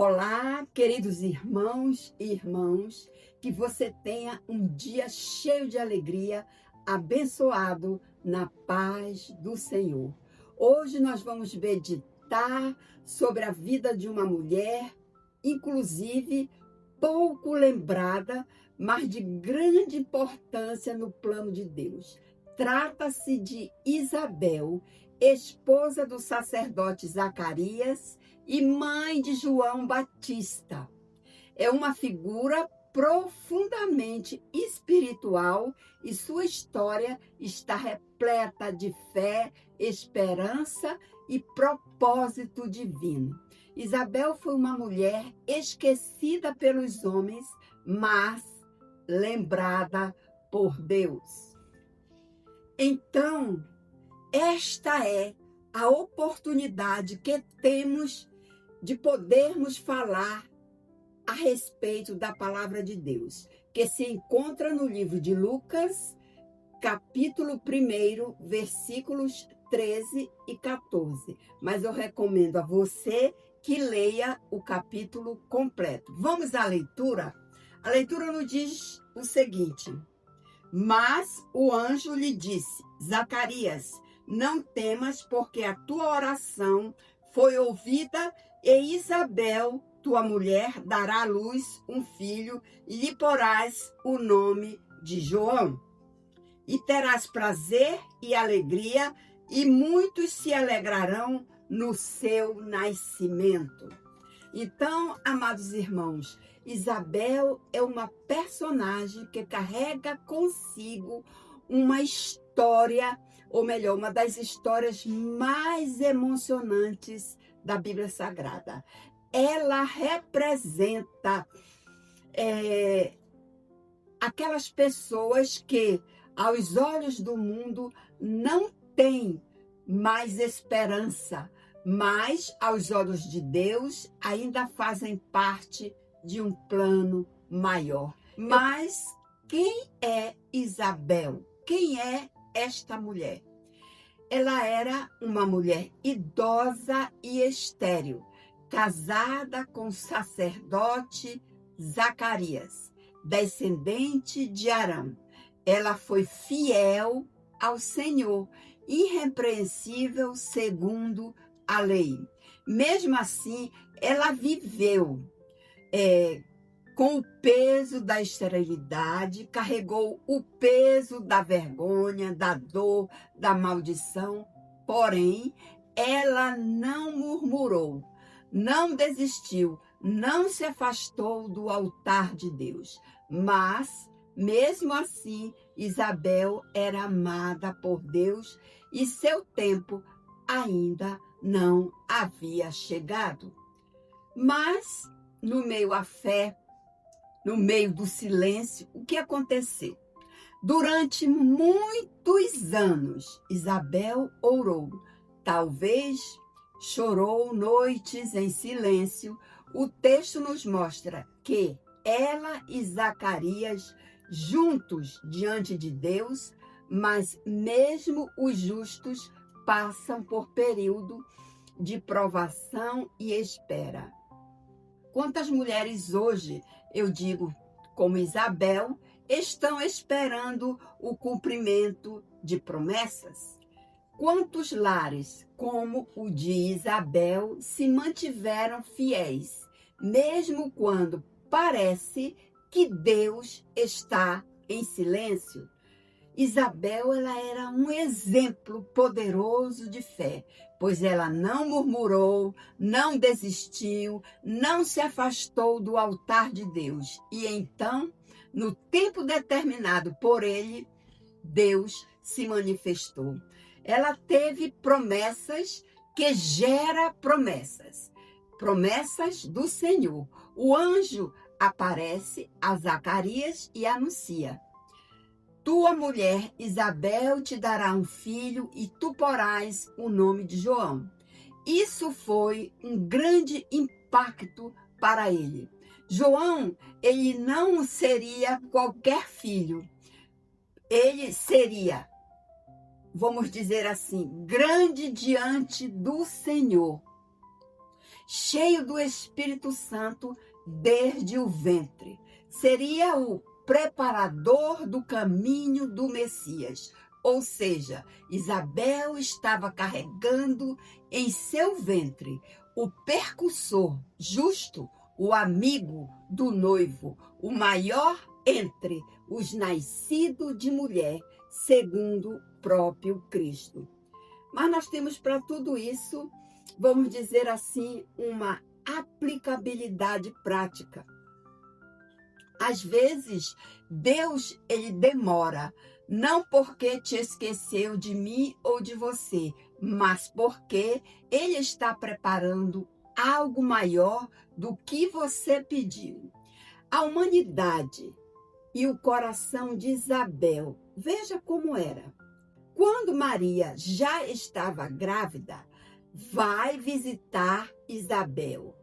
Olá, queridos irmãos e irmãs, que você tenha um dia cheio de alegria, abençoado na paz do Senhor. Hoje nós vamos meditar sobre a vida de uma mulher, inclusive pouco lembrada, mas de grande importância no plano de Deus. Trata-se de Isabel, esposa do sacerdote Zacarias e mãe de João Batista. É uma figura profundamente espiritual e sua história está repleta de fé, esperança e propósito divino. Isabel foi uma mulher esquecida pelos homens, mas lembrada por Deus. Então, esta é a oportunidade que temos de podermos falar a respeito da palavra de Deus, que se encontra no livro de Lucas, capítulo 1, versículos 13 e 14. Mas eu recomendo a você que leia o capítulo completo. Vamos à leitura? A leitura nos diz o seguinte: mas o anjo lhe disse: Zacarias, não temas, porque a tua oração foi ouvida, e Isabel, tua mulher, dará à luz um filho, e lhe porás o nome de João. E terás prazer e alegria, e muitos se alegrarão no seu nascimento. Então, amados irmãos, Isabel é uma personagem que carrega consigo uma história, ou melhor, uma das histórias mais emocionantes da Bíblia Sagrada. Ela representa aquelas pessoas que, aos olhos do mundo, não têm mais esperança, mas, aos olhos de Deus, ainda fazem parte de um plano maior. Mas quem é Isabel? Quem é esta mulher? Ela era uma mulher idosa e estéril, casada com o sacerdote Zacarias, descendente de Arão. Ela foi fiel ao Senhor, irrepreensível segundo a lei. Mesmo assim, ela viveu com o peso da esterilidade, carregou o peso da vergonha, da dor, da maldição. Porém, ela não murmurou, não desistiu, não se afastou do altar de Deus. Mas, mesmo assim, Isabel era amada por Deus e seu tempo ainda não havia chegado. Mas, no meio à fé, no meio do silêncio, o que aconteceu? Durante muitos anos, Isabel orou. Talvez chorou noites em silêncio. O texto nos mostra que ela e Zacarias juntos diante de Deus, mas mesmo os justos passam por período de provação e espera. Quantas mulheres hoje, eu digo como Isabel, estão esperando o cumprimento de promessas? Quantos lares, como o de Isabel, se mantiveram fiéis, mesmo quando parece que Deus está em silêncio? Isabel, ela era um exemplo poderoso de fé, pois ela não murmurou, não desistiu, não se afastou do altar de Deus. E então, no tempo determinado por ele, Deus se manifestou. Ela teve promessas que geram promessas, promessas do Senhor. O anjo aparece a Zacarias e anuncia: tua mulher Isabel te dará um filho e tu porás o nome de João. Isso foi um grande impacto para ele. João, ele não seria qualquer filho. Ele seria, vamos dizer assim, grande diante do Senhor. cheio do Espírito Santo desde o ventre. Seria o preparador do caminho do Messias. Ou seja, Isabel estava carregando em seu ventre o percussor justo, o amigo do noivo, o maior entre os nascidos de mulher, segundo o próprio Cristo. Mas nós temos para tudo isso, vamos dizer assim, uma aplicabilidade prática. Às vezes, Deus, ele demora, não porque te esqueceu de mim ou de você, mas porque ele está preparando algo maior do que você pediu. A humanidade e o coração de Isabel, veja como era. Quando Maria já estava grávida, vai visitar Isabel.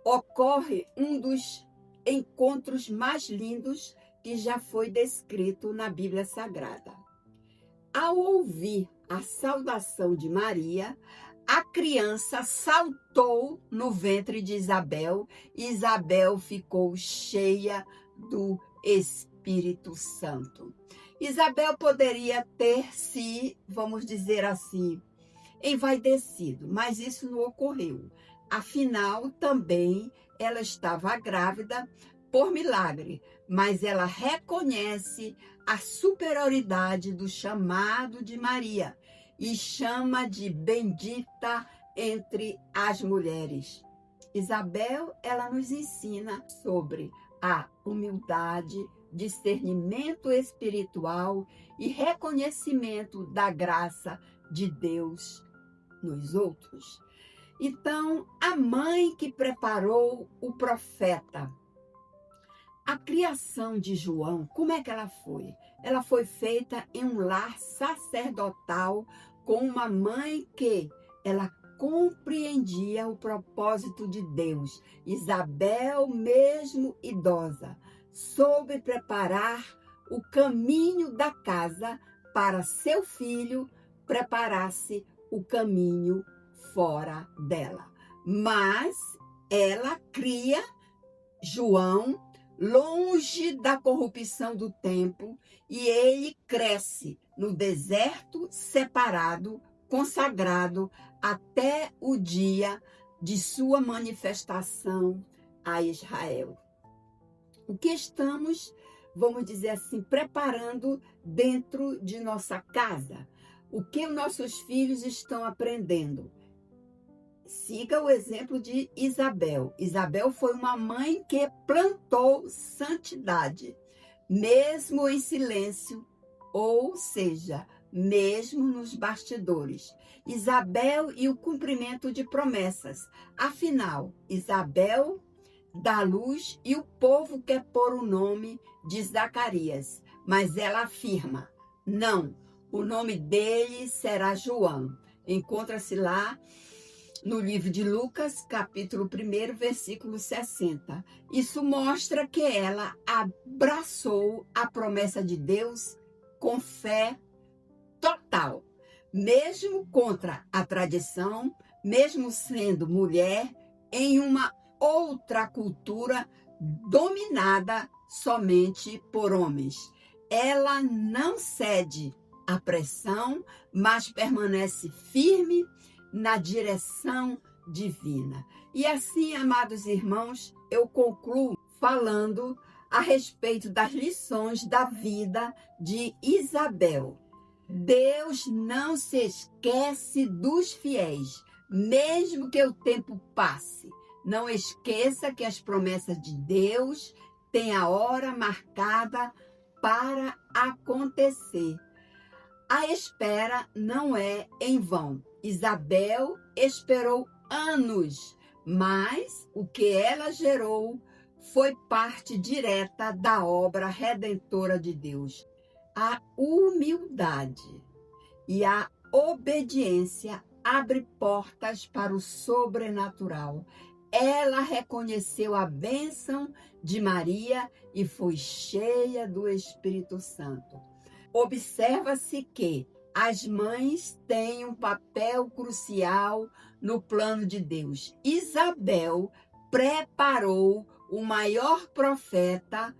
Ocorre um dos encontros mais lindos que já foi descrito na Bíblia Sagrada. Ao ouvir a saudação de Maria, a criança saltou no ventre de Isabel e Isabel ficou cheia do Espírito Santo. Isabel poderia ter se, vamos dizer assim, envaidecido, mas isso não ocorreu. Afinal, também ela estava grávida por milagre, mas ela reconhece a superioridade do chamado de Maria e chama de bendita entre as mulheres. Isabel, ela nos ensina sobre a humildade, discernimento espiritual e reconhecimento da graça de Deus nos outros. Então, a mãe que preparou o profeta. A criação de João, como é que ela foi? Ela foi feita em um lar sacerdotal com uma mãe que ela compreendia o propósito de Deus. Isabel, mesmo idosa, soube preparar o caminho da casa para seu filho preparasse o caminho fora dela. Mas ela cria João longe da corrupção do tempo e ele cresce no deserto separado, consagrado até o dia de sua manifestação a Israel. O que estamos, vamos dizer assim, preparando dentro de nossa casa? O que os nossos filhos estão aprendendo? Siga o exemplo de Isabel. Isabel foi uma mãe que plantou santidade, mesmo em silêncio, ou seja, mesmo nos bastidores. Isabel e o cumprimento de promessas. Afinal, Isabel dá luz e o povo quer pôr o nome de Zacarias, mas ela afirma, não, o nome dele será João. Encontra-se lá no livro de Lucas, capítulo 1, versículo 60. Isso mostra que ela abraçou a promessa de Deus com fé total, mesmo contra a tradição, mesmo sendo mulher em uma outra cultura dominada somente por homens. Ela não cede à pressão, mas permanece firme na direção divina. E assim, amados irmãos, eu concluo falando a respeito das lições da vida de Isabel. Deus não se esquece dos fiéis, mesmo que o tempo passe. Não esqueça que as promessas de Deus têm a hora marcada para acontecer. A espera não é em vão. Isabel esperou anos, mas o que ela gerou foi parte direta da obra redentora de Deus. A humildade e a obediência abrem portas para o sobrenatural. Ela reconheceu a bênção de Maria e foi cheia do Espírito Santo. Observa-se que As mães têm um papel crucial no plano de Deus. Isabel preparou o maior profeta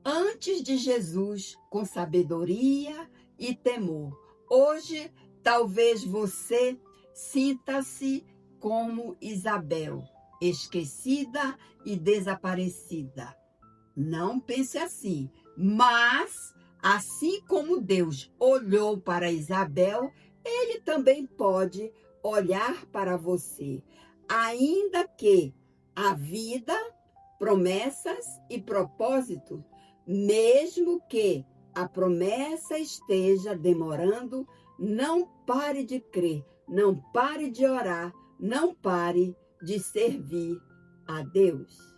antes de Jesus com sabedoria e temor. Hoje, talvez você sinta-se como Isabel, esquecida e desaparecida. Não pense assim, mas assim como Deus olhou para Isabel, ele também pode olhar para você, ainda que a vida, promessas e propósito, mesmo que a promessa esteja demorando, não pare de crer, não pare de orar, não pare de servir a Deus.